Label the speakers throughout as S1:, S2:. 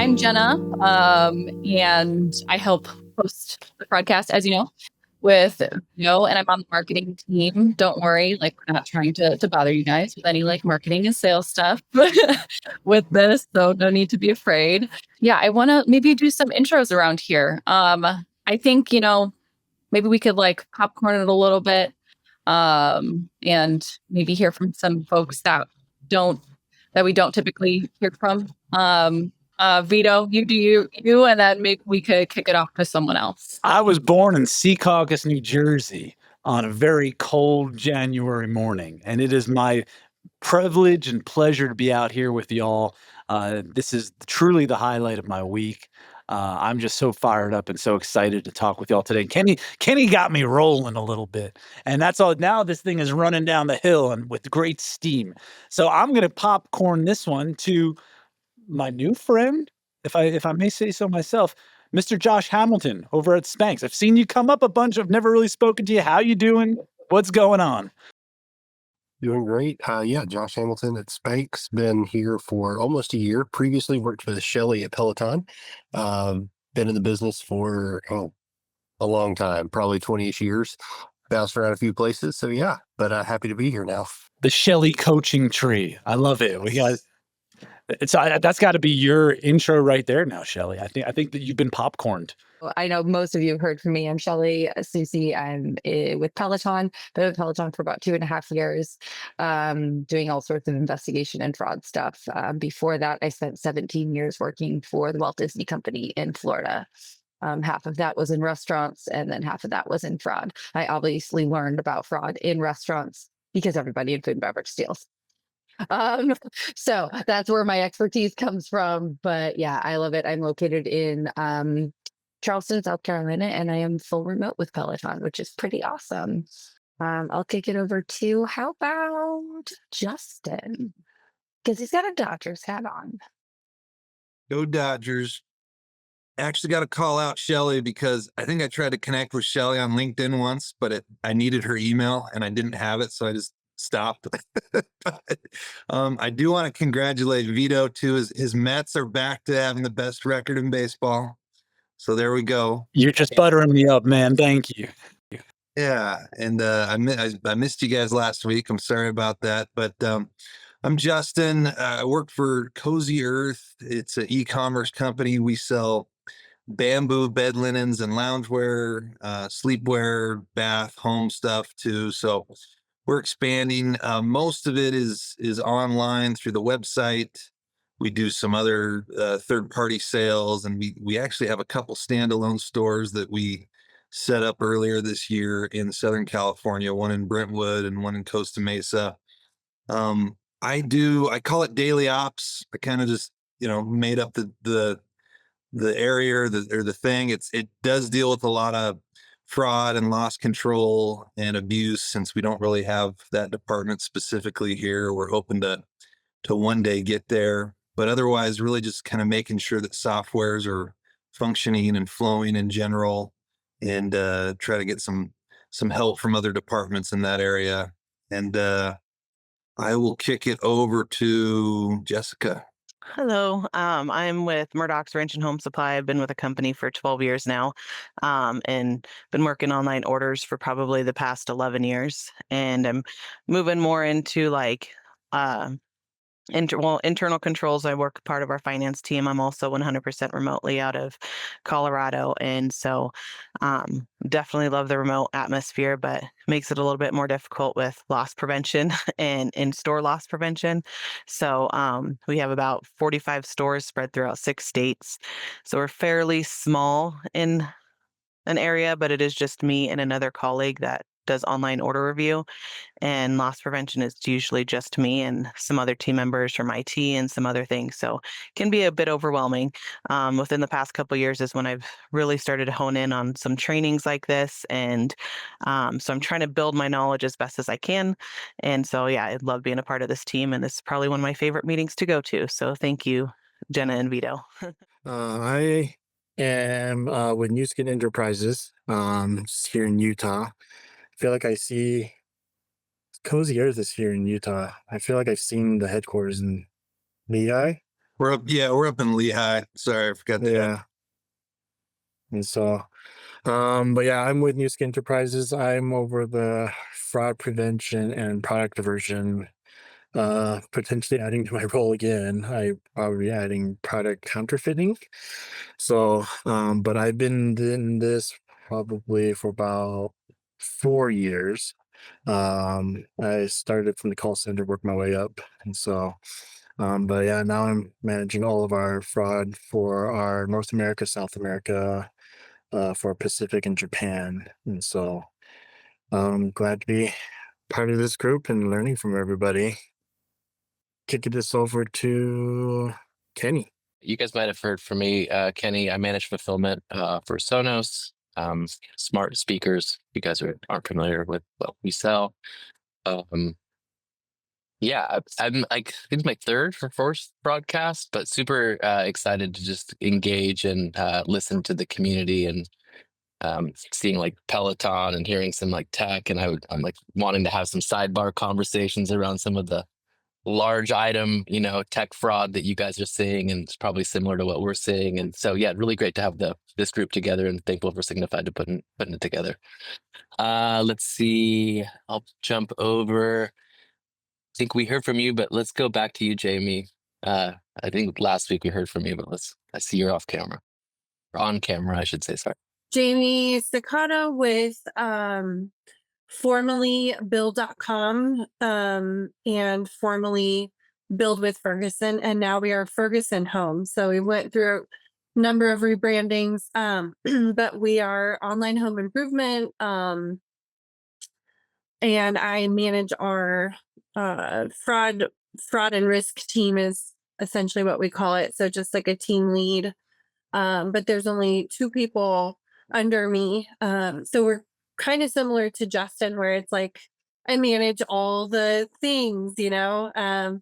S1: I'm Jenna, and I help host the Fraudcast, as you know, with and I'm on the marketing team. Don't worry, like we're not trying to bother you guys with any like marketing and sales stuff with this, so no need to be afraid. Yeah, I want to maybe do some intros around here. I think maybe we could like popcorn it a little bit, and maybe hear from some folks don't that we don't typically hear from. Vito, you do you, and then maybe we could kick it off to someone else.
S2: I was born in Secaucus, New Jersey on a very cold January morning, and it is my privilege and pleasure to be out here with y'all. This is truly the highlight of my week. I'm just so fired up and so excited to talk with y'all today. Kenny got me rolling a little bit, and that's all. Now this thing is running down the hill and with great steam. So I'm gonna popcorn this one to my new friend, if I may say so myself, Mr. Josh Hamilton over at Spanx. I've seen you come up a bunch. I've never really spoken to you. How you doing? What's going on?
S3: Doing great. Yeah, Josh Hamilton at Spanx. Been here for almost a year. Previously worked with Shelly at Peloton. Been in the business for a long time, probably 20-ish years. Bounced around a few places. So yeah, but happy to be here now.
S2: The Shelly coaching tree. I love it. That's got to be your intro right there now, Shelly. I think that you've been popcorned.
S4: I know most of you have heard from me. I'm Shelly Susie. I'm with Peloton. Been with Peloton for about 2.5 years, doing all sorts of investigation and fraud stuff. Before that, I spent 17 years working for the Walt Disney Company in Florida. Half of that was in restaurants, and then half of that was in fraud. I obviously learned about fraud in restaurants because everybody in food and beverage steals. So that's where my expertise comes from. But yeah, I love it. I'm located in Charleston, South Carolina, and I am full remote with Peloton, which is pretty awesome. I'll kick it over to, how about Justin? Because he's got a Dodgers hat on.
S5: Go Dodgers. Actually got to call out Shelly because I think I tried to connect with Shelly on LinkedIn once, but I needed her email and I didn't have it, so I just stopped. But, I do want to congratulate Vito too. His Mets are back to having the best record in baseball. So there we go.
S2: You're just buttering me up, man. Thank you.
S5: Yeah, and I missed you guys last week. I'm sorry about that, but I'm Justin. I work for Cozy Earth. It's an e-commerce company. We sell bamboo bed linens and loungewear, sleepwear, bath, home stuff too. So we're expanding. Most of it is online through the website. We do some other third-party sales, and we actually have a couple standalone stores that we set up earlier this year in Southern California, one in Brentwood and one in Costa Mesa. I call it daily ops. I kind of just made up the area or the thing. It does deal with a lot of fraud and loss control and abuse, since we don't really have that department specifically here. We're hoping to one day get there. But otherwise, really just kind of making sure that softwares are functioning and flowing in general, and try to get some help from other departments in that area. And I will kick it over to Jessica.
S6: Hello, I'm with Murdoch's Ranch and Home Supply. I've been with the company for 12 years now, and been working online orders for probably the past 11 years. And I'm moving more into like internal controls. I work part of our finance team. I'm also 100% remotely out of Colorado. And so definitely love the remote atmosphere, but makes it a little bit more difficult with loss prevention and in-store loss prevention. So we have about 45 stores spread throughout 6 states. So we're fairly small in an area, but it is just me and another colleague that does online order review, and loss prevention is usually just me and some other team members from IT and some other things. So it can be a bit overwhelming. Within the past couple of years is when I've really started to hone in on some trainings like this. And so I'm trying to build my knowledge as best as I can. And so, yeah, I love being a part of this team, and this is probably one of my favorite meetings to go to. So thank you, Jenna and Vito.
S7: I am with New Skin Enterprises here in Utah. I feel like I see Cozy Earth is here in Utah. I feel like I've seen the headquarters in Lehigh,
S5: We're up. Yeah, we're up in Lehigh. Sorry, I forgot that.
S7: Yeah. And so, but yeah, I'm with New Skin Enterprises. I'm over the fraud prevention and product diversion. Potentially adding to my role again, I probably adding product counterfeiting. So, but I've been in this probably for about 4 years. I started from the call center, worked my way up, and so, but yeah, now I'm managing all of our fraud for our North America, South America, for Pacific and Japan, and so I'm glad to be part of this group and learning from everybody. Kicking this over to Kenny.
S8: You guys might have heard from me, Kenny. I manage fulfillment for Sonos, smart speakers. You guys aren't familiar with what we sell. Yeah, I'm like, it's my third or fourth broadcast, but super excited to just engage and listen to the community and seeing like Peloton and hearing some like tech. And I'm like wanting to have some sidebar conversations around some of the large item, tech fraud that you guys are seeing, and it's probably similar to what we're seeing. And so, yeah, really great to have this group together, and thankful for Signified to putting it together. Let's see. I'll jump over. I think we heard from you, but let's go back to you, Jamie. I think last week we heard from you, but I see you're off camera, or on camera, I should say. Sorry.
S9: Jamie Staccato with formerly build.com and formerly Build with Ferguson, and now we are Ferguson Home. So we went through a number of rebrandings, but we are online home improvement, and I manage our fraud and risk team is essentially what we call it. So just like a team lead, but there's only 2 people under me. So we're kind of similar to Justin, where it's like I manage all the things, and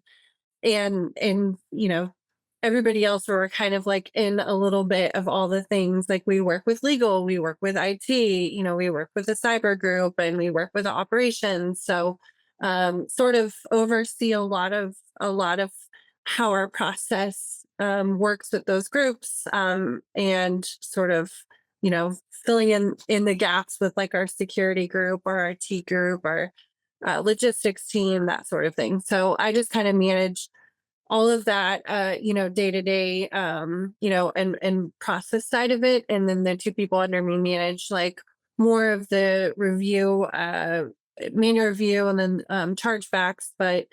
S9: everybody else, we're kind of like in a little bit of all the things. Like we work with legal, we work with IT, we work with the cyber group, and we work with the operations. So sort of oversee a lot of how our process works with those groups, and sort of filling in the gaps with like our security group or our T group or logistics team, that sort of thing. So I just kind of manage all of that, day to day, and process side of it. And then the 2 people under me manage like more of the review, manual review, and then chargebacks. But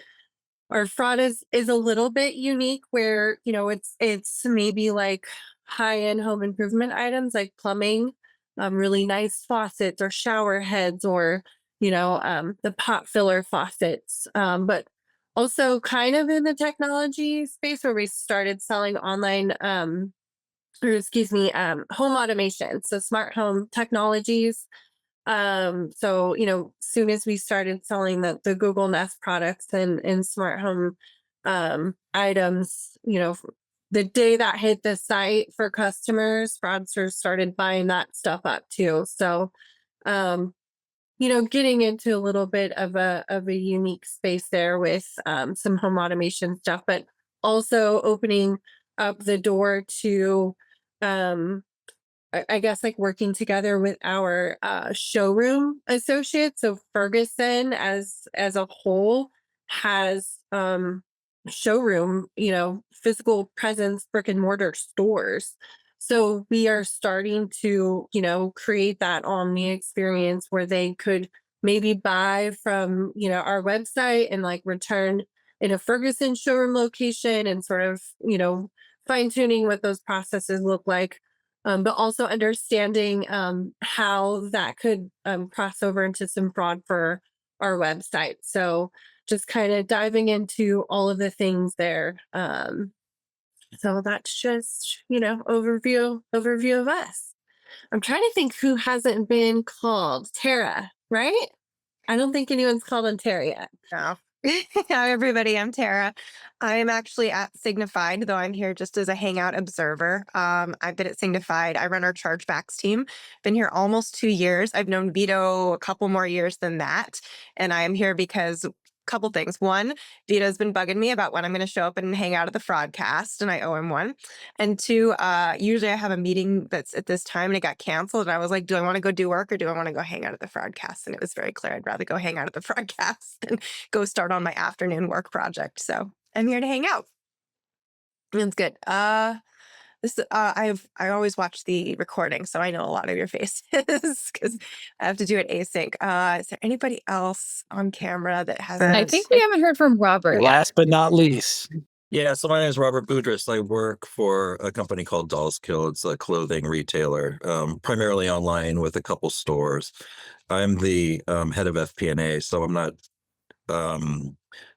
S9: our fraud is a little bit unique, where it's maybe like high-end home improvement items like plumbing, really nice faucets or shower heads, or the pot filler faucets, but also kind of in the technology space, where we started selling online, home automation, so smart home technologies. So soon as we started selling the Google Nest products and smart home items, the day that hit the site for customers, fraudsters started buying that stuff up too. So getting into a little bit of a unique space there with some home automation stuff, but also opening up the door to I guess like working together with our showroom associates. So Ferguson as a whole has showroom, physical presence, brick and mortar stores. So we are starting to, create that omni experience where they could maybe buy from, our website and like return in a Ferguson showroom location, and sort of, fine tuning what those processes look like. But also understanding how that could cross over into some fraud for our website. So just kind of diving into all of the things there. So that's just, overview of us. I'm trying to think who hasn't been called. Tara, right? I don't think anyone's called on Tara yet.
S10: No. Hi, everybody. I'm Tara. I'm actually at Signified, though I'm here just as a hangout observer. I've been at Signified. I run our chargebacks team. Been here almost 2 years. I've known Vito a couple more years than that. And I am here because couple things. One, Vito's been bugging me about when I'm going to show up and hang out at the Fraudcast, and I owe him one. And two, usually I have a meeting that's at this time and it got canceled. And I was like, do I want to go do work or do I want to go hang out at the Fraudcast? And it was very clear I'd rather go hang out at the Fraudcast than go start on my afternoon work project. So I'm here to hang out. It's good. I always watch the recording, so I know a lot of your faces because I have to do it async. Is there anybody else on camera that has?
S1: I think we haven't heard from Robert yet.
S2: Last but not least.
S11: Yeah, so my name is Robert Boudris. I work for a company called Dolls Kill. It's a clothing retailer, primarily online with a couple stores. I'm the head of FP&A, so I'm not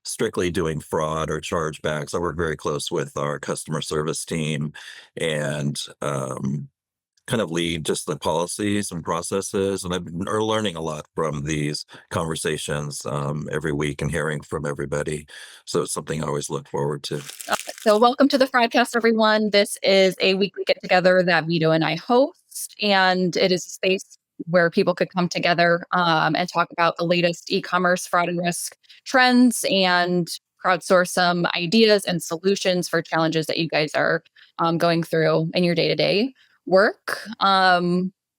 S11: strictly doing fraud or chargebacks. I work very close with our customer service team and kind of lead just the policies and processes. And I've been learning a lot from these conversations every week and hearing from everybody. So it's something I always look forward to.
S1: So welcome to the Fraudcast, everyone. This is a weekly get-together that Vito and I host, and it is a space where people could come together and talk about the latest e-commerce fraud and risk trends and crowdsource some ideas and solutions for challenges that you guys are going through in your day-to-day work.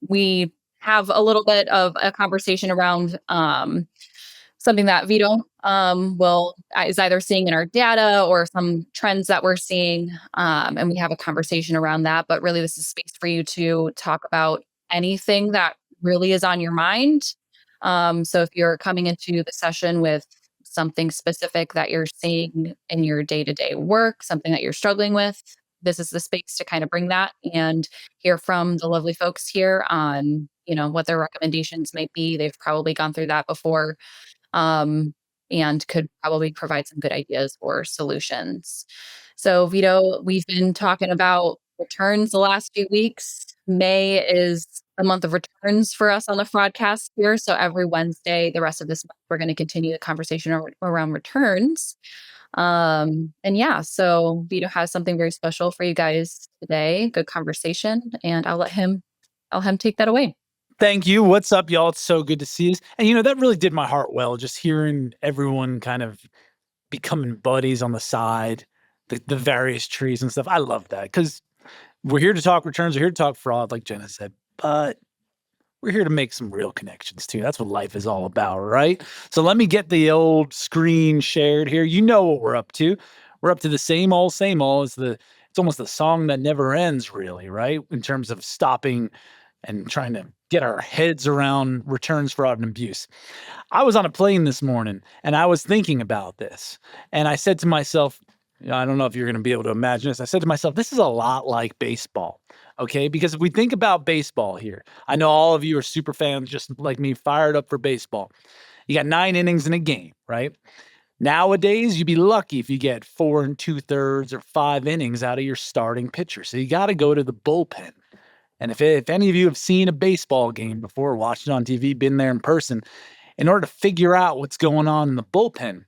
S1: We have a little bit of a conversation around something that Vito is either seeing in our data or some trends that we're seeing, and we have a conversation around that. But really, this is space for you to talk about anything that really is on your mind. So if you're coming into the session with something specific that you're seeing in your day-to-day work, something that you're struggling with, this is the space to kind of bring that and hear from the lovely folks here on, what their recommendations might be. They've probably gone through that before, and could probably provide some good ideas or solutions. So Vito, we've been talking about returns the last few weeks. May is the month of returns for us on the Fraudcast here. So every Wednesday, the rest of this month, we're going to continue the conversation around returns. So Vito has something very special for you guys today. Good conversation, and I'll let him take that away.
S2: Thank you. What's up, y'all? It's so good to see us. And that really did my heart well, just hearing everyone kind of becoming buddies on the side, the various trees and stuff. I love that because we're here to talk returns. We're here to talk fraud, like Jenna said, but we're here to make some real connections too. That's what life is all about, right? So let me get the old screen shared here. You know what we're up to. We're up to the same old. It's almost the song that never ends, really, right? In terms of stopping and trying to get our heads around returns, fraud, and abuse. I was on a plane this morning and I was thinking about this. And I said to myself, I don't know if you're going to be able to imagine this. I said to myself, this is a lot like baseball. Okay, because if we think about baseball here, I know all of you are super fans just like me, fired up for baseball. You got 9 innings in a game, right? Nowadays, you'd be lucky if you get 4 2/3 or 5 innings out of your starting pitcher. So you got to go to the bullpen. And if any of you have seen a baseball game before, watched it on TV, been there in person, in order to figure out what's going on in the bullpen,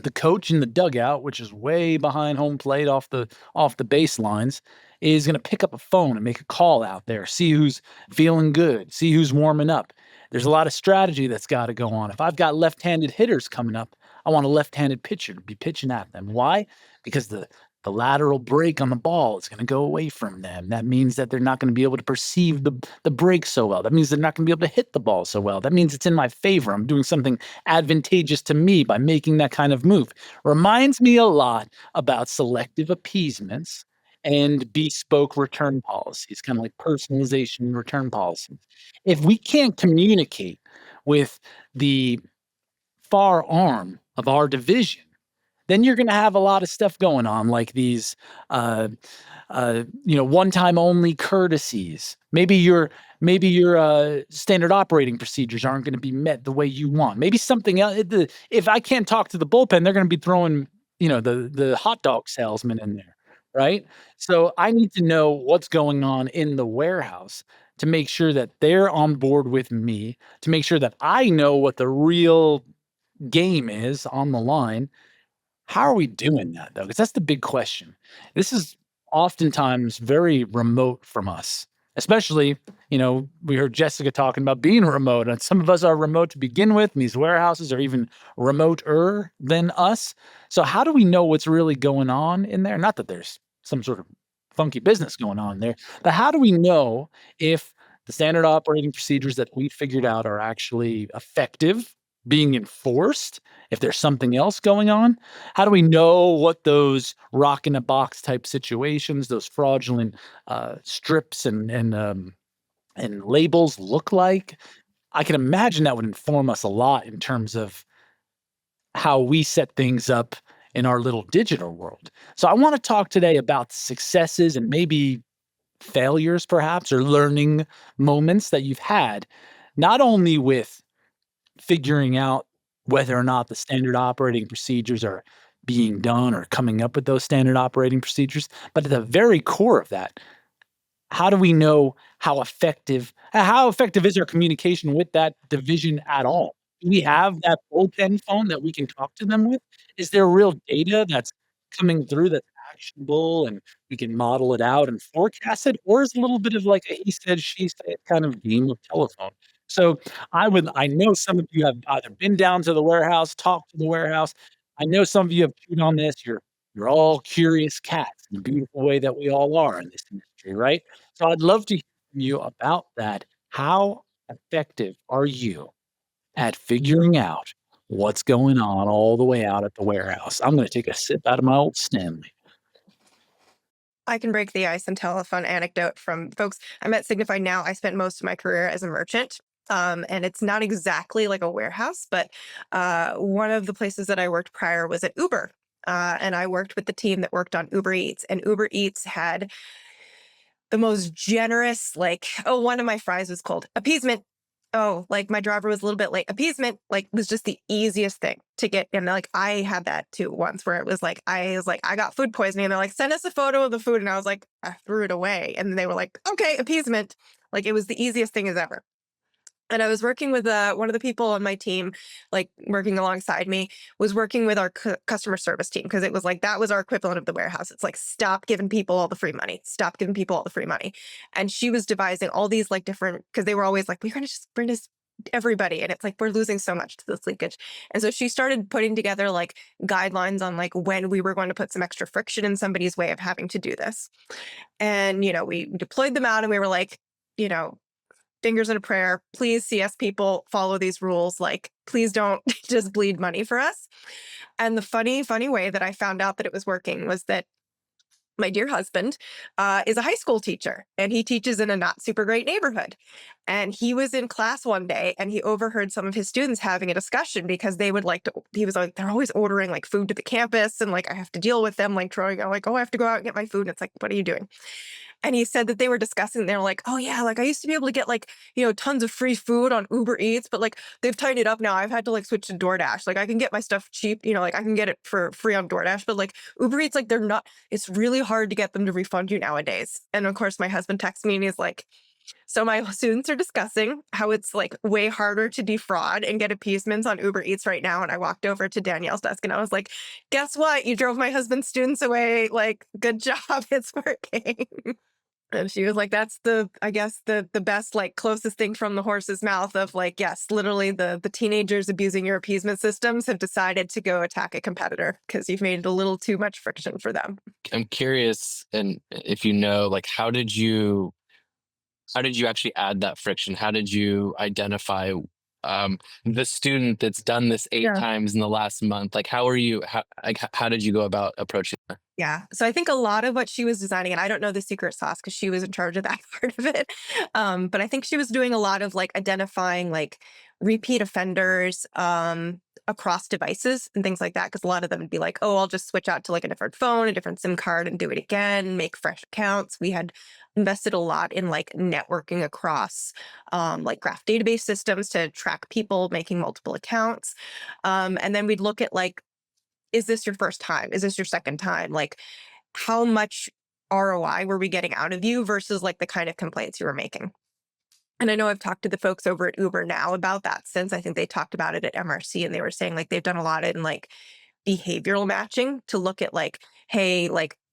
S2: the coach in the dugout, which is way behind home plate off the baselines, is going to pick up a phone and make a call out there, see who's feeling good, see who's warming up. There's a lot of strategy that's got to go on. If I've got left-handed hitters coming up, I want a left-handed pitcher to be pitching at them. Why? Because the lateral break on the ball is going to go away from them. That means that they're not going to be able to perceive the break so well. That means they're not going to be able to hit the ball so well. That means it's in my favor. I'm doing something advantageous to me by making that kind of move. Reminds me a lot about selective appeasements and bespoke return policies, kind of like personalization return policies. If we can't communicate with the far arm of our division, then you're going to have a lot of stuff going on, like these, one-time only courtesies. Maybe your standard operating procedures aren't going to be met the way you want. Maybe something else. If I can't talk to the bullpen, they're going to be throwing, the hot dog salesman in there, right? So I need to know what's going on in the warehouse to make sure that they're on board with me, to make sure that I know what the real game is on the line. How are we doing that, though? Because that's the big question. This is oftentimes very remote from us especially, we heard Jessica talking about being remote, and some of us are remote to begin with, and these warehouses are even remoter than us. So how do we know what's really going on in there? Not that there's some sort of funky business going on there, but how do we know if the standard operating procedures that we figured out are actually effective, being enforced, if there's something else going on? How do we know what those rock in a box type situations, those fraudulent strips and labels look like? I can imagine that would inform us a lot in terms of how we set things up in our little digital world. So I want to talk today about successes and maybe failures, perhaps, or learning moments that you've had, not only with figuring out whether or not the standard operating procedures are being done or coming up with those standard operating procedures, but at the very core of that, how do we know how effective is our communication with that division at all? Do we have that bullpen phone that we can talk to them with? Is there real data that's coming through that's actionable and we can model it out and forecast it? Or is it a little bit of like a he said, she said kind of game of telephone? So I know some of you have either been down to the warehouse, talked to the warehouse. I know some of you have chewed on this. You're all curious cats in the beautiful way that we all are in this industry, right? So I'd love to hear from you about that. How effective are you at figuring out what's going on all the way out at the warehouse? I'm going to take a sip out of my old Stanley.
S10: I can break the ice and tell a fun anecdote from folks. I'm at Signify now. I spent most of my career as a merchant. And it's not exactly like a warehouse, but one of the places that I worked prior was at Uber. And I worked with the team that worked on Uber Eats. And Uber Eats had the most generous, one of my fries was called appeasement. Oh, like my driver was a little bit late. Appeasement, was just the easiest thing to get. And I had that too once where it was I got food poisoning and they're like, send us a photo of the food. And I was like, I threw it away. And they were like, okay, appeasement. It was the easiest thing as ever. And I was working with one of the people on my team, working alongside me, was working with our customer service team because it was that was our equivalent of the warehouse. It's stop giving people all the free money. Stop giving people all the free money. And she was devising all these different, because they were always we're going to just bring this everybody. And it's we're losing so much to this leakage. And so she started putting together guidelines on when we were going to put some extra friction in somebody's way of having to do this. And, we deployed them out and we were fingers in a prayer, please, CS people, follow these rules. Please don't just bleed money for us. And the funny way that I found out that it was working was that my dear husband is a high school teacher and he teaches in a not super great neighborhood. And he was in class one day and he overheard some of his students having a discussion because they would he was they're always ordering food to the campus and I have to deal with them throwing out oh, I have to go out and get my food. And it's what are you doing? And he said that they were discussing, they're oh yeah, I used to be able to get tons of free food on Uber Eats, but they've tightened it up now. I've had to switch to DoorDash. I can get my stuff cheap, I can get it for free on DoorDash, but Uber Eats, they're not, it's really hard to get them to refund you nowadays. And of course, my husband texts me and he's so my students are discussing how it's way harder to defraud and get appeasements on Uber Eats right now. And I walked over to Danielle's desk and I was guess what? You drove my husband's students away. Good job. It's working. And she was that's I guess the best, closest thing from the horse's mouth of yes, literally the teenagers abusing your appeasement systems have decided to go attack a competitor because you've made it a little too much friction for them.
S8: I'm curious, and if how did you actually add that friction? How did you identify the student that's done this 8 times in the last month? How did you go about approaching that?
S10: Yeah. So I think a lot of what she was designing, and I don't know the secret sauce because she was in charge of that part of it. But I think she was doing a lot of identifying repeat offenders across devices and things like that. Because a lot of them would be oh, I'll just switch out to a different phone, a different SIM card and do it again, make fresh accounts. We had invested a lot in networking across graph database systems to track people making multiple accounts. And then we'd look at is this your first time? Is this your second time? How much ROI were we getting out of you versus the kind of complaints you were making? And I know I've talked to the folks over at Uber now about that since I think they talked about it at MRC and they were saying they've done a lot in behavioral matching to look at hey,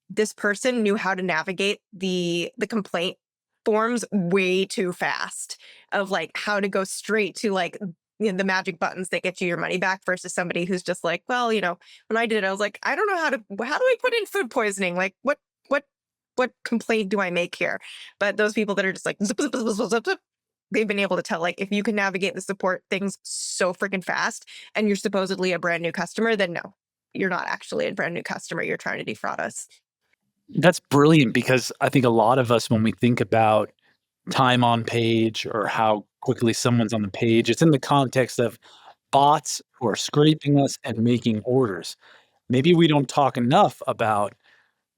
S10: this person knew how to navigate the complaint forms way too fast of like how to go straight to like the magic buttons that get you your money back versus somebody who's just like, well, when I did it, I was like, I don't know how do I put in food poisoning? Like what complaint do I make here? But those people that are just like zip, zip, zip, zip, zip, zip, they've been able to tell, like, if you can navigate the support things so freaking fast and you're supposedly a brand new customer, then no, you're not actually a brand new customer. You're trying to defraud us.
S2: That's brilliant, because I think a lot of us, when we think about time on page or how quickly someone's on the page, it's in the context of bots who are scraping us and making orders. Maybe we don't talk enough about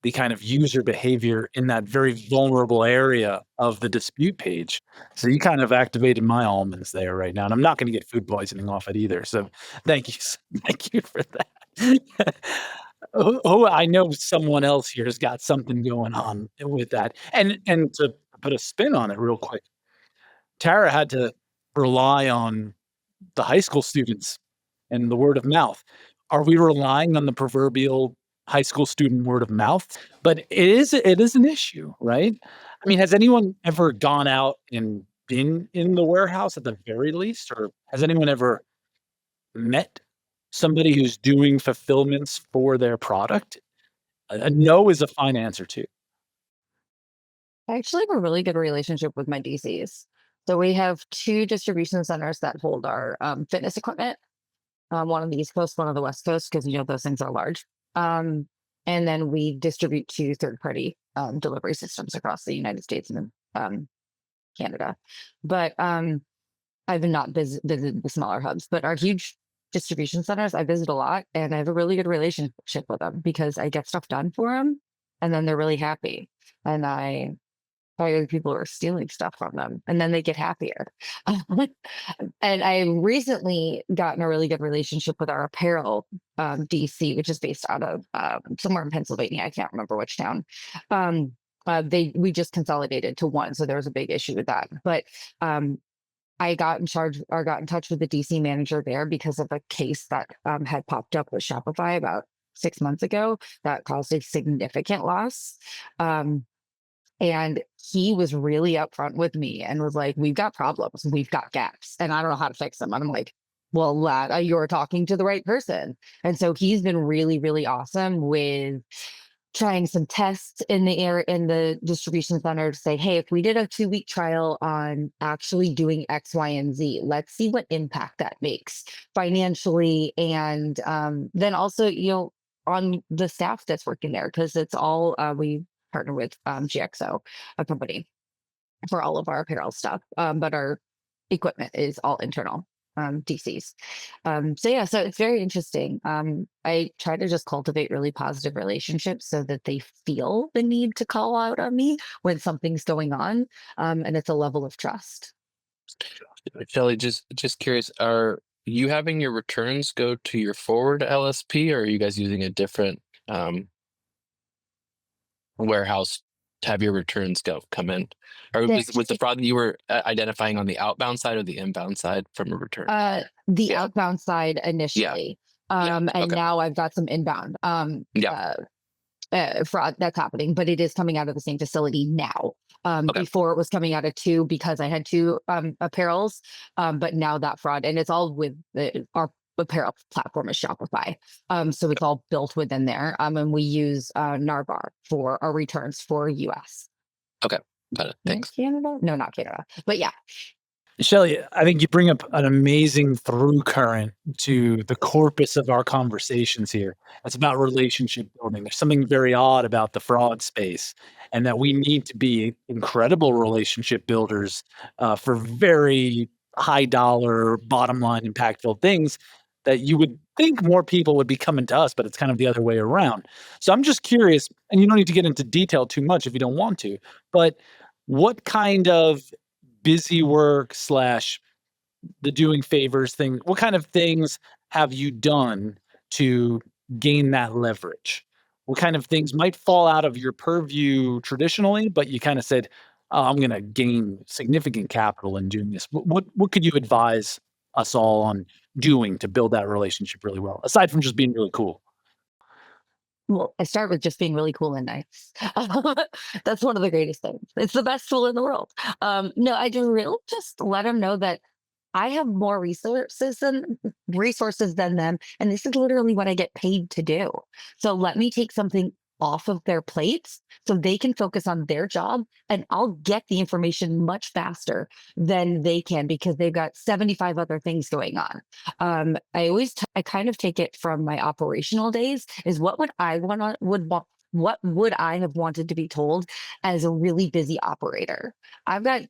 S2: the kind of user behavior in that very vulnerable area of the dispute page. So you kind of activated my almonds there right now, and I'm not going to get food poisoning off it either. So thank you, thank you for that. Oh, I know someone else here has got something going on with that, and to put a spin on it real quick, Tara had to rely on the high school students and the word of mouth. Are we relying on the proverbial high school student word of mouth? But it is an issue, right? I mean, has anyone ever gone out and been in the warehouse at the very least, or has anyone ever met somebody who's doing fulfillments for their product? A no is a fine answer too.
S4: I actually have a really good relationship with my DCs. So we have two distribution centers that hold our fitness equipment. One on the East Coast, one on the West Coast, because those things are large. And then we distribute to third-party delivery systems across the United States and Canada. But I've not visited the smaller hubs, but our huge distribution centers, I visit a lot, and I have a really good relationship with them because I get stuff done for them, and then they're really happy. And I fire the people who are stealing stuff from them, and then they get happier. And I recently gotten a really good relationship with our apparel DC, which is based out of somewhere in Pennsylvania. I can't remember which town. We just consolidated to one, so there was a big issue with that. But I got in touch with the DC manager there because of a case that had popped up with Shopify about 6 months ago that caused a significant loss. And he was really upfront with me and was like, we've got problems, we've got gaps, and I don't know how to fix them. And I'm like, well, lad, you're talking to the right person. And so he's been really, really awesome with trying some tests in the distribution center to say, hey, if we did a 2-week trial on actually doing X, Y, and Z, let's see what impact that makes financially. And then also, on the staff that's working there, because it's all, we partner with GXO, a company, for all of our apparel stuff. But our equipment is all internal DCs. So it's very interesting. I try to just cultivate really positive relationships so that they feel the need to call out on me when something's going on. And it's a level of trust.
S8: Shelly, just curious, are you having your returns go to your forward LSP, or are you guys using a different warehouse to have your returns come in? Or was the fraud that you were identifying on the outbound side or the inbound side from a return?
S4: The outbound side initially. And
S8: okay.
S4: now I've got some inbound fraud that's happening, but it is coming out of the same facility now. Before it was coming out of two because I had two apparels, but now that fraud, and it's all with our apparel platform is Shopify. So it's all built within there. And we use Narvar for our returns for US.
S8: Okay. Got it. Thanks.
S4: Canada? No, not Canada. But yeah.
S2: Shelly, I think you bring up an amazing through current to the corpus of our conversations here. It's about relationship building. There's something very odd about the fraud space, and that we need to be incredible relationship builders for very high dollar, bottom line, impactful things that you would think more people would be coming to us, but it's kind of the other way around. So I'm just curious, and you don't need to get into detail too much if you don't want to, but what kind of busy work / the doing favors thing, what kind of things have you done to gain that leverage? What kind of things might fall out of your purview traditionally, but you kind of said, oh, I'm going to gain significant capital in doing this? What could you advise us all on doing to build that relationship really well, aside from just being really cool?
S4: well, I start with just being really cool and nice. That's one of the greatest things. It's the best tool in the world. No, I do really just let them know that I have more resources than them, and this is literally what I get paid to do. So let me take something off of their plates so they can focus on their job, and I'll get the information much faster than they can because they've got 75 other things going on. I kind of take it from my operational days is what would I what would I have wanted to be told as a really busy operator? I've got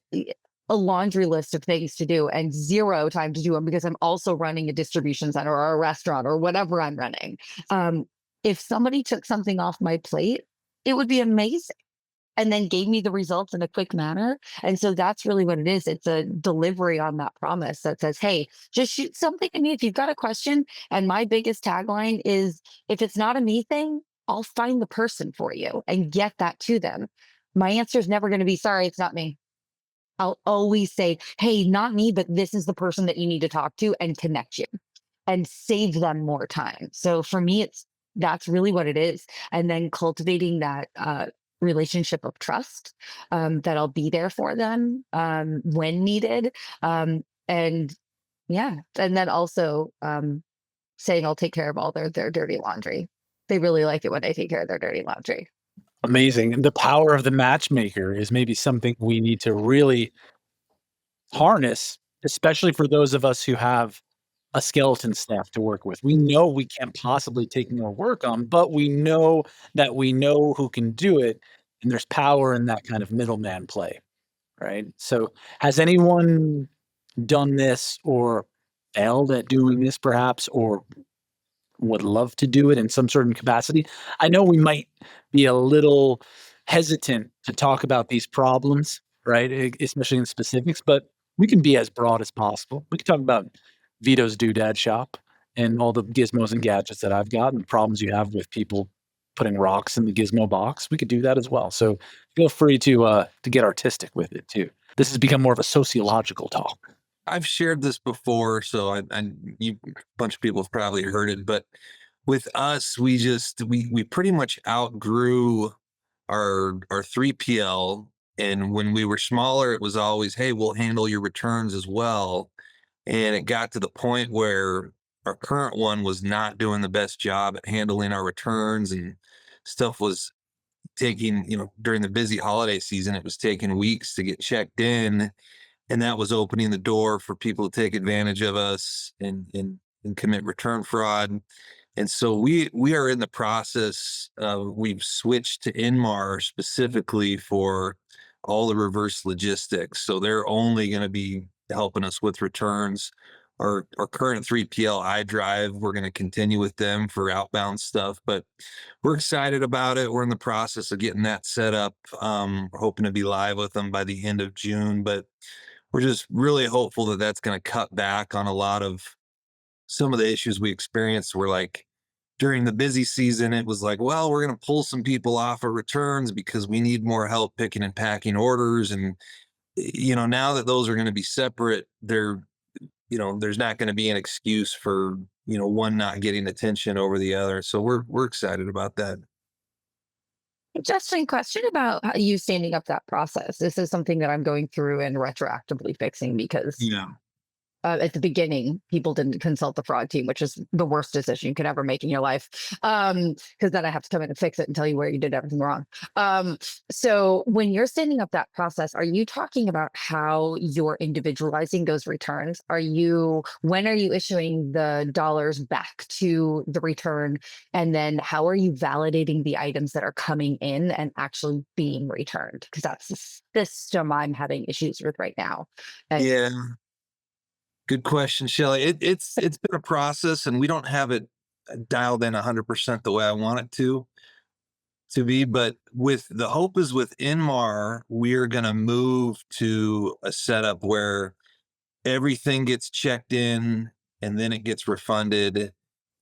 S4: a laundry list of things to do and zero time to do them because I'm also running a distribution center or a restaurant or whatever I'm running. Um, if somebody took something off my plate, it would be amazing. And then gave me the results in a quick manner. And so that's really what it is. It's a delivery on that promise that says, hey, just shoot something at me if you've got a question. And my biggest tagline is if it's not a me thing, I'll find the person for you and get that to them. My answer is never going to be sorry, it's not me. I'll always say, hey, not me, but this is the person that you need to talk to and connect you and save them more time. So for me, that's really what it is. And then cultivating that relationship of trust, that I'll be there for them when needed. And yeah, and then also saying I'll take care of all their dirty laundry. They really like it when I take care of their dirty laundry.
S2: Amazing. And the power of the matchmaker is maybe something we need to really harness, especially for those of us who have a skeleton staff to work with. We know we can't possibly take more work on, but we know that we know who can do it. And there's power in that kind of middleman play, right? So has anyone done this or failed at doing this perhaps, or would love to do it in some certain capacity? I know we might be a little hesitant to talk about these problems, right? Especially in specifics, but we can be as broad as possible. We can talk about Vito's Doodad Shop and all the gizmos and gadgets that I've got and the problems you have with people putting rocks in the gizmo box. We could do that as well. So feel free to get artistic with it too. This has become more of a sociological talk.
S5: I've shared this before, so a bunch of people have probably heard it, but with us, we pretty much outgrew our 3PL. And when we were smaller, it was always, hey, we'll handle your returns as well. And it got to the point where our current one was not doing the best job at handling our returns, and stuff was taking, during the busy holiday season, it was taking weeks to get checked in. And that was opening the door for people to take advantage of us and commit return fraud. And so we are in the process. We've switched to Inmar specifically for all the reverse logistics. So they're only going to be helping us with returns. Our current 3PL iDrive, we're going to continue with them for outbound stuff, but we're excited about it. We're in the process of getting that set up. We're hoping to be live with them by the end of June, but we're just really hopeful that that's going to cut back on a lot of some of the issues we experienced. We're like, during the busy season, it was like, well, we're going to pull some people off of returns because we need more help picking and packing orders. And, now that those are going to be separate, there's not going to be an excuse for, one not getting attention over the other. So we're excited about that.
S4: Interesting question about you standing up that process. This is something that I'm going through and retroactively fixing because
S5: Yeah.
S4: at the beginning, people didn't consult the fraud team, which is the worst decision you could ever make in your life. Because then I have to come in and fix it and tell you where you did everything wrong. So when you're standing up that process, are you talking about how you're individualizing those returns? When are you issuing the dollars back to the return? And then how are you validating the items that are coming in and actually being returned? Because that's the system I'm having issues with right now.
S5: Yeah. Good question, Shelly. It's been a process, and we don't have it dialed in 100% the way I want it to be. But with the hope is with Inmar, we're going to move to a setup where everything gets checked in and then it gets refunded,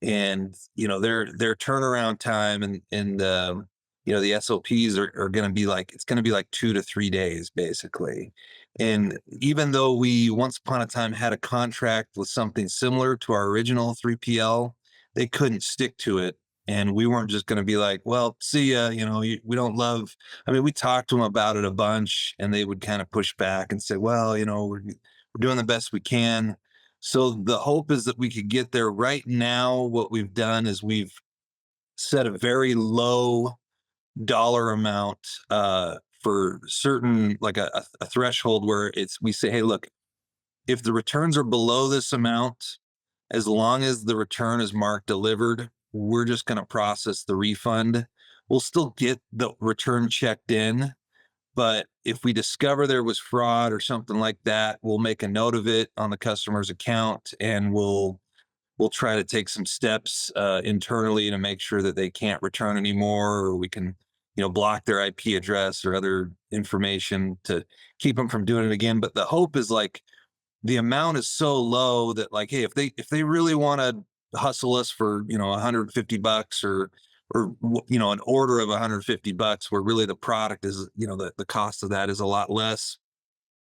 S5: and their turnaround time and the SOPs are going to be like, it's going to be like 2 to 3 days basically. And even though we once upon a time had a contract with something similar to our original 3PL, they couldn't stick to it And we weren't just going to be like, well, see ya, we don't love. I mean, we talked to them about it a bunch, and they would kind of push back and say, well, we're doing the best we can. So the hope is that we could get there. Right now, what we've done is we've set a very low dollar amount for certain, like a threshold where we say, hey, look, if the returns are below this amount, as long as the return is marked delivered, we're just going to process the refund. We'll still get the return checked in, but if we discover there was fraud or something like that, we'll make a note of it on the customer's account, and we'll try to take some steps internally to make sure that they can't return anymore, or we can block their IP address or other information to keep them from doing it again. But the hope is like the amount is so low that, like, hey, if they really want to hustle us for $150 or an order of $150, where really the product is the cost of that is a lot less,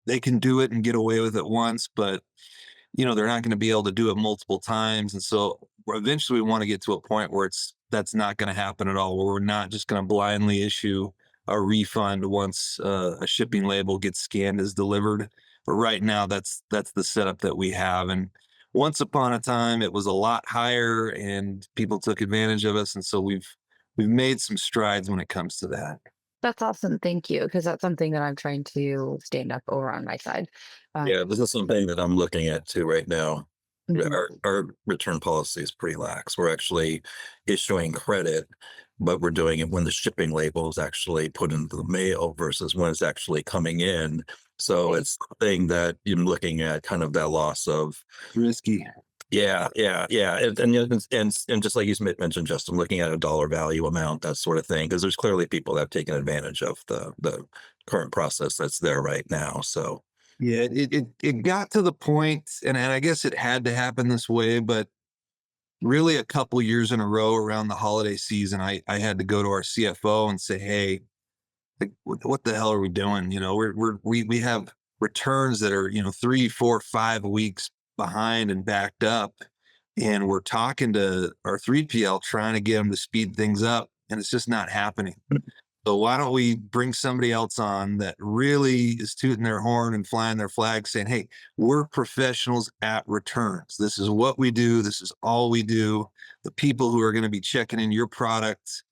S5: they can do it and get away with it once, but they're not going to be able to do it multiple times. And so eventually we want to get to a point where that's not going to happen at all, where we're not just going to blindly issue a refund once a shipping label gets scanned as delivered. But right now, that's the setup that we have. And once upon a time, it was a lot higher, and people took advantage of us. And so we've made some strides when it comes to that.
S4: That's awesome. Thank you. Because that's something that I'm trying to stand up over on my side.
S11: Yeah, this is something that I'm looking at too right now.
S4: Mhm.
S11: Our return policy is pretty lax. We're actually issuing credit, but we're doing it when the shipping label is actually put into the mail versus when it's actually coming in. So
S4: Okay.
S11: it's something that you're looking at, kind of that loss of.
S5: Risky.
S11: Yeah, and just like you mentioned, Justin, looking at a dollar value amount, that sort of thing, because there's clearly people that have taken advantage of the current process that's there right now. So
S5: Yeah, it got to the point, and I guess it had to happen this way, but really a couple years in a row around the holiday season, I had to go to our CFO and say, hey, like, what the hell are we doing? We have returns that are 3, 4, 5 weeks behind and backed up, and we're talking to our 3PL trying to get them to speed things up, and it's just not happening. So why don't we bring somebody else on that really is tooting their horn and flying their flag, saying, hey, we're professionals at returns. This is what we do. This is all we do. The people who are going to be checking in your product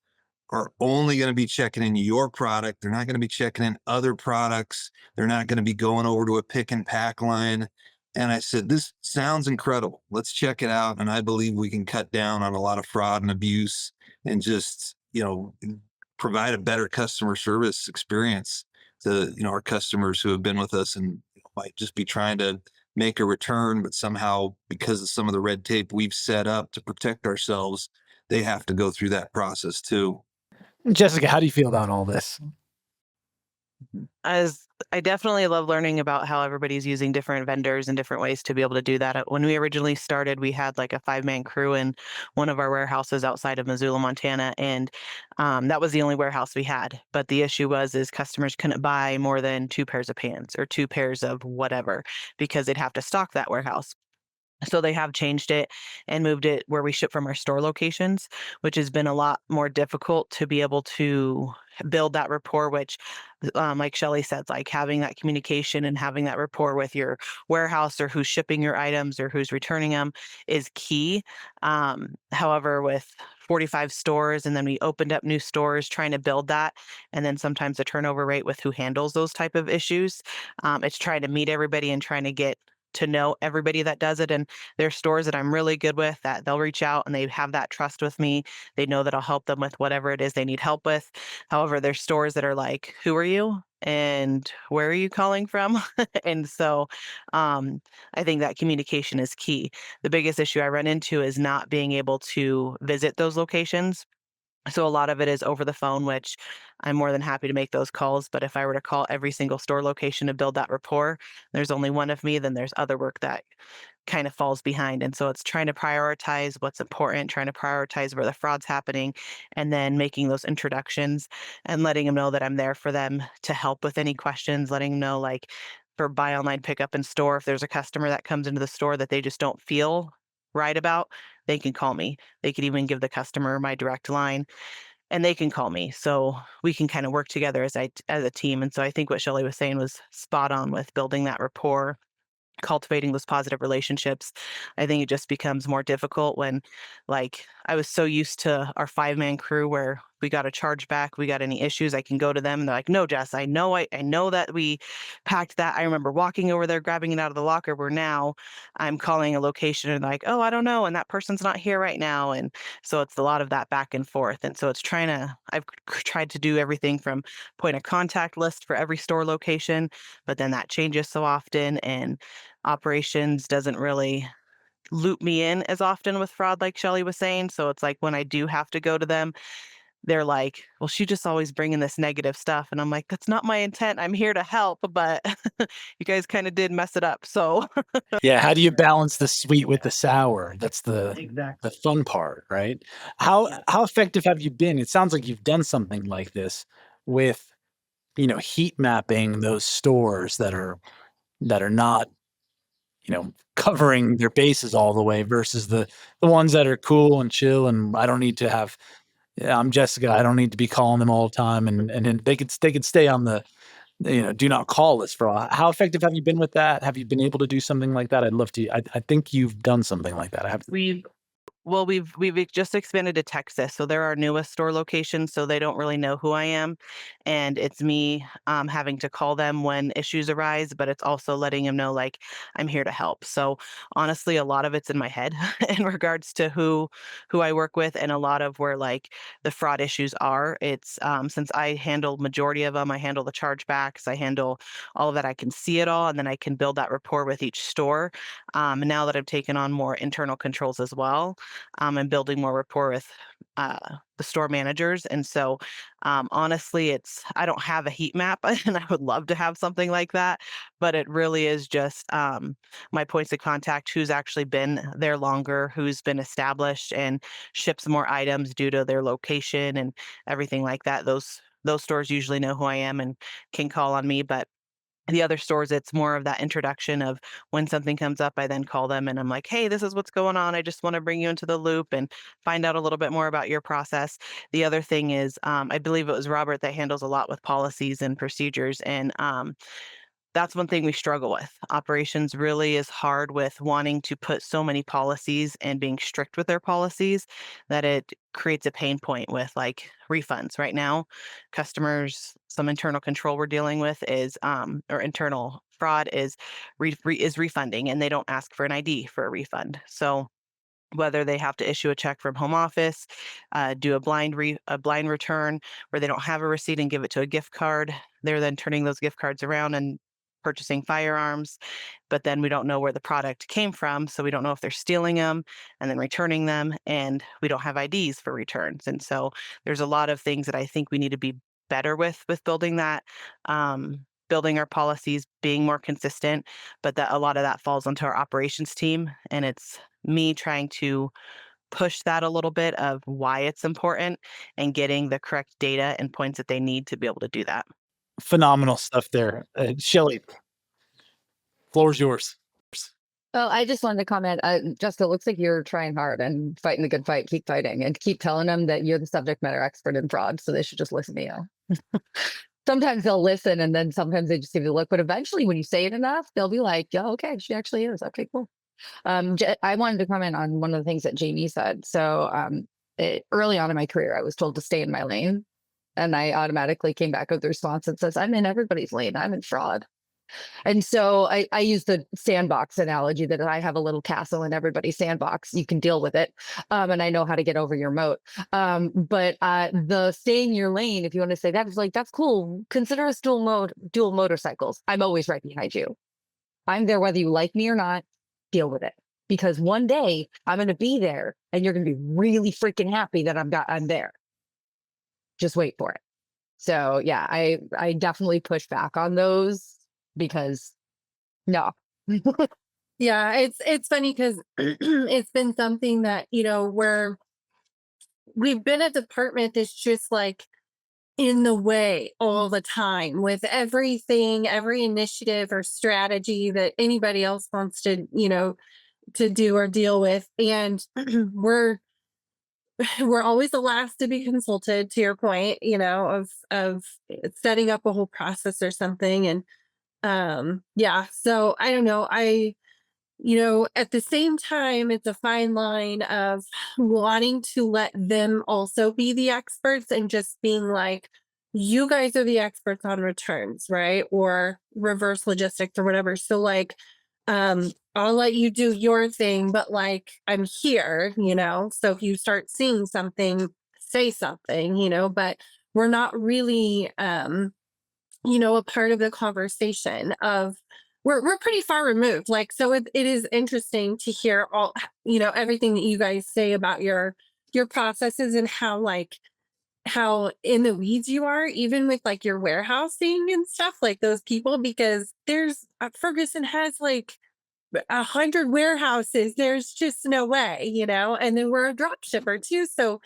S5: are only going to be checking in your product. They're not going to be checking in other products. They're not going to be going over to a pick and pack line. And I said, this sounds incredible. Let's check it out. And I believe we can cut down on a lot of fraud and abuse, and just, provide a better customer service experience to, our customers who have been with us and might just be trying to make a return, but somehow, because of some of the red tape we've set up to protect ourselves, they have to go through that process too.
S2: Jessica, how do you feel about all this?
S6: As I definitely love learning about how everybody's using different vendors and different ways to be able to do that. When we originally started, we had like a 5-man crew in one of our warehouses outside of Missoula, Montana, and that was the only warehouse we had. But the issue is customers couldn't buy more than 2 pairs of pants or 2 pairs of whatever, because they'd have to stock that warehouse. So they have changed it and moved it where we ship from our store locations, which has been a lot more difficult to be able to build that rapport, which, like Shelly said, like having that communication and having that rapport with your warehouse or who's shipping your items or who's returning them is key. However, with 45 stores, and then we opened up new stores trying to build that, and then sometimes the turnover rate with who handles those type of issues, it's trying to meet everybody and trying to get to know everybody that does it. And there's stores that I'm really good with that they'll reach out and they have that trust with me. They know that I'll help them with whatever it is they need help with. However, there's stores that are like, who are you? And where are you calling from? And so I think that communication is key. The biggest issue I run into is not being able to visit those locations. So a lot of it is over the phone, which I'm more than happy to make those calls. But if I were to call every single store location to build that rapport, there's only one of me, then there's other work that kind of falls behind. And so it's trying to prioritize what's important, trying to prioritize where the fraud's happening, and then making those introductions and letting them know that I'm there for them to help with any questions, letting them know, like, for buy online, pick up in store, if there's a customer that comes into the store that they just don't feel write about, they can call me. They could even give the customer my direct line and they can call me. So we can kind of work together as a team. And so I think what Shelley was saying was spot on with building that rapport, cultivating those positive relationships. I think it just becomes more difficult when, like, I was so used to our 5-man crew where we got a chargeback, we got any issues, I can go to them and they're like, no, Jess, I know that we packed that. I remember walking over there, grabbing it out of the locker, where now I'm calling a location and like, oh, I don't know. And that person's not here right now. And so it's a lot of that back and forth. And so it's I've tried to do everything from point of contact list for every store location, but then that changes so often. And operations doesn't really loop me in as often with fraud, like Shelley was saying. So it's like when I do have to go to them, they're like, well, she just always bringing this negative stuff. And I'm like, that's not my intent. I'm here to help, but you guys kind of did mess it up. So
S2: Yeah, how do you balance the sweet with the sour? That's the fun part, right? How effective have you been? It sounds like you've done something like this with, heat mapping those stores that are not, covering their bases all the way versus the ones that are cool and chill and I don't need to have. Yeah, I'm Jessica. I don't need to be calling them all the time, and then they could stay on the do not call list for a while. How effective have you been with that? Have you been able to do something like that? I'd love to. I think you've done something like that. I have.
S6: we've just expanded to Texas, so they're our newest store location, so they don't really know who I am, and it's me having to call them when issues arise, but it's also letting them know like I'm here to help. So honestly, a lot of it's in my head in regards to who I work with, and a lot of where like the fraud issues are. It's since I handle majority of them, I handle the chargebacks, I handle all of that. I can see it all, and then I can build that rapport with each store. Now that I've taken on more internal controls as well, and building more rapport with the store managers. And so, honestly, I don't have a heat map, and I would love to have something like that, but it really is just my points of contact, who's actually been there longer, who's been established and ships more items due to their location and everything like that. Those stores usually know who I am and can call on me, but the other stores, it's more of that introduction of when something comes up, I then call them and I'm like, hey, this is what's going on. I just want to bring you into the loop and find out a little bit more about your process. The other thing is, I believe it was Robert that handles a lot with policies and procedures. And that's one thing we struggle with. Operations really is hard with wanting to put so many policies and being strict with their policies that it creates a pain point with like refunds. Right now, customers, some internal control we're dealing with is or internal fraud is is refunding, and they don't ask for an ID for a refund. So whether they have to issue a check from home office, do a blind return where they don't have a receipt and give it to a gift card. They're then turning those gift cards around and purchasing firearms, but then we don't know where the product came from, so we don't know if they're stealing them and then returning them, and we don't have IDs for returns. And so there's a lot of things that I think we need to be better with building that, building our policies, being more consistent, but that a lot of that falls onto our operations team, and it's me trying to push that a little bit of why it's important and getting the correct data and points that they need to be able to do that.
S2: Phenomenal stuff there, Shelley. Floor's yours.
S4: Oh, I just wanted to comment. Jessica, it looks like you're trying hard and fighting the good fight. Keep fighting and keep telling them that you're the subject matter expert in fraud. So they should just listen to you. Sometimes they'll listen and then sometimes they just give you a look. But eventually, when you say it enough, they'll be like, yeah, okay, she actually is. Okay, cool. I wanted to comment on one of the things that Jamie said. So early on in my career, I was told to stay in my lane. And I automatically came back with the response that says, I'm in everybody's lane. I'm in fraud. And so I use the sandbox analogy that I have a little castle in everybody's sandbox. You can deal with it. And I know how to get over your moat. But the stay in your lane, if you want to say that, is like, that's cool. Consider us dual motorcycles. I'm always right behind you. I'm there whether you like me or not. Deal with it. Because one day I'm going to be there and you're going to be really freaking happy that I'm there. Just wait for it. So yeah, I definitely push back on those because no.
S9: Yeah, it's funny because it's been something that, where we've been a department that's just like in the way all the time with everything, every initiative or strategy that anybody else wants to, do or deal with, and we're always the last to be consulted, to your point, of setting up a whole process or something. And yeah, so I don't know. At the same time, it's a fine line of wanting to let them also be the experts and just being like, you guys are the experts on returns, right? Or reverse logistics or whatever. So like, I'll let you do your thing, but like, I'm here, so if you start seeing something, say something, but we're not really, a part of the conversation of, we're pretty far removed. Like, so it is interesting to hear all, everything that you guys say about your processes, and how in the weeds you are, even with like your warehousing and stuff, like those people, because there's Ferguson has like 100 warehouses. There's just no way, and then we're a drop shipper too. So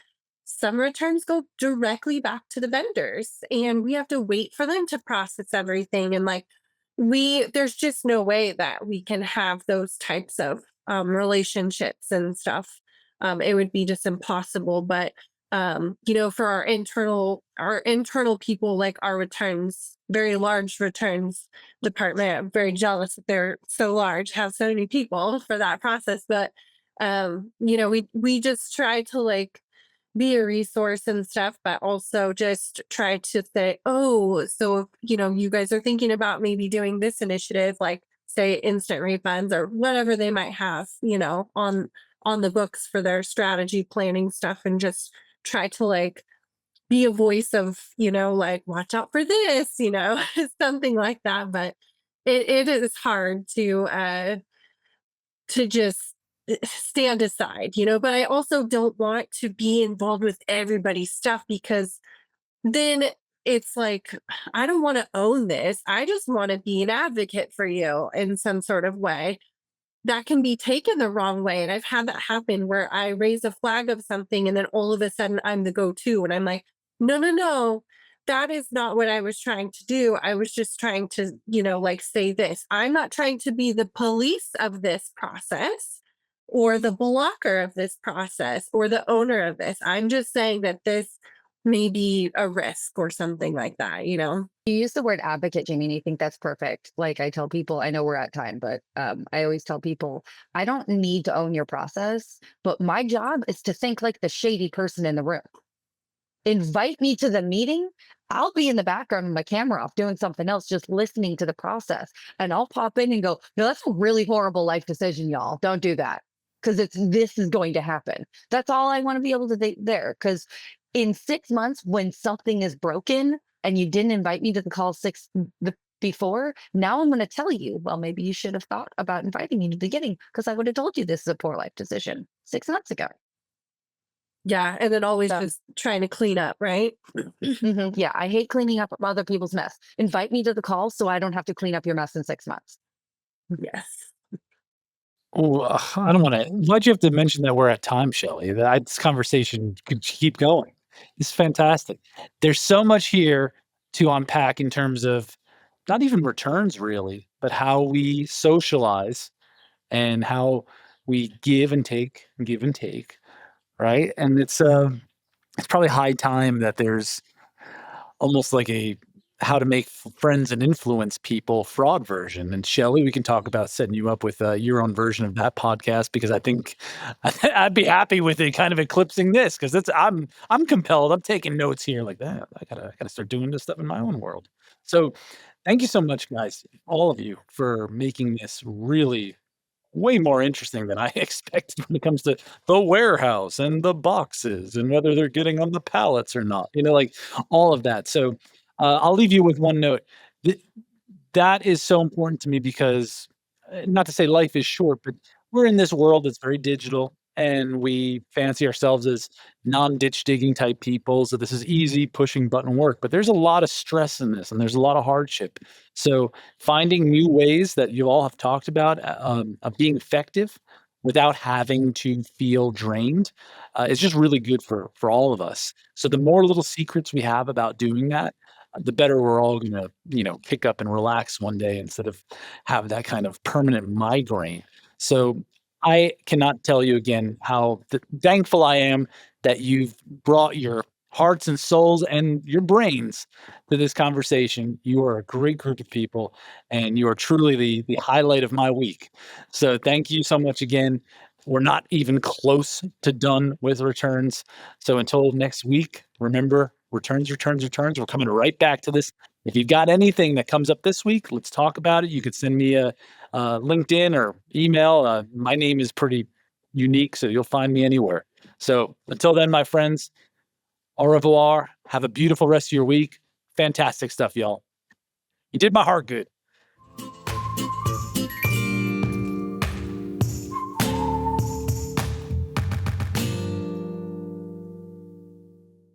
S9: some returns go directly back to the vendors, and we have to wait for them to process everything. And like, there's just no way that we can have those types of relationships and stuff. It would be just impossible. But for our internal people, like our returns, very large returns department, I'm very jealous that they're so large, have so many people for that process. But we just try to like be a resource and stuff, but also just try to say, oh, so if, you guys are thinking about maybe doing this initiative, like say instant refunds or whatever they might have, on the books for their strategy planning stuff, and just try to like be a voice of, like, watch out for this, something like that. But it is hard to just stand aside, but I also don't want to be involved with everybody's stuff, because then it's like, I don't want to own this. I just want to be an advocate for you in some sort of way. That can be taken the wrong way. And I've had that happen where I raise a flag of something and then all of a sudden I'm the go-to. And I'm like, no, no, no, that is not what I was trying to do. I was just trying to, like say this. I'm not trying to be the police of this process or the blocker of this process or the owner of this. I'm just saying that this may be a risk or something like that,
S4: You use the word advocate, Jamie, and I think that's perfect. Like I tell people, I know we're at time, but I always tell people, I don't need to own your process, but my job is to think like the shady person in the room. Invite me to the meeting. I'll be in the background with my camera off doing something else, just listening to the process. And I'll pop in and go, no, that's a really horrible life decision, y'all. Don't do that. Because this is going to happen. That's all I want to be able to do there. Because in 6 months, when something is broken and you didn't invite me to the call before, now I'm going to tell you, well, maybe you should have thought about inviting me in the beginning, because I would have told you this is a poor life decision 6 months ago.
S9: Yeah. And then always just trying to clean up, right?
S4: Yeah. I hate cleaning up other people's mess. Invite me to the call so I don't have to clean up your mess in 6 months.
S9: Yes.
S2: Oh, I don't want to. Why'd you have to mention that we're at time, Shelley? This conversation could keep going. It's fantastic. There's so much here to unpack in terms of not even returns, really, but how we socialize and how we give and take, right? And it's probably high time that there's almost like a how to make friends and influence people fraud version. And Shelley, we can talk about setting you up with your own version of that podcast, because I think I'd be happy with it kind of eclipsing this, because I'm compelled. I'm taking notes here like that. I gotta start doing this stuff in my own world. So thank you so much, guys, all of you, for making this really way more interesting than I expected when it comes to the warehouse and the boxes and whether they're getting on the pallets or not, like all of that. So I'll leave you with one note. Th- that is so important to me because, not to say life is short, but we're in this world that's very digital, and we fancy ourselves as non-ditch digging type people. So this is easy pushing button work, but there's a lot of stress in this and there's a lot of hardship. So finding new ways that you all have talked about of being effective without having to feel drained is just really good for all of us. So the more little secrets we have about doing that, the better we're all going to, pick up and relax one day instead of have that kind of permanent migraine. So I cannot tell you again how thankful I am that you've brought your hearts and souls and your brains to this conversation. You are a great group of people, and you are truly the highlight of my week. So thank you so much again. We're not even close to done with returns. So until next week, remember, returns, returns, returns. We're coming right back to this. If you've got anything that comes up this week, let's talk about it. You could send me a LinkedIn or email. My name is pretty unique, so you'll find me anywhere. So until then, my friends, au revoir. Have a beautiful rest of your week. Fantastic stuff, y'all. You did my heart good.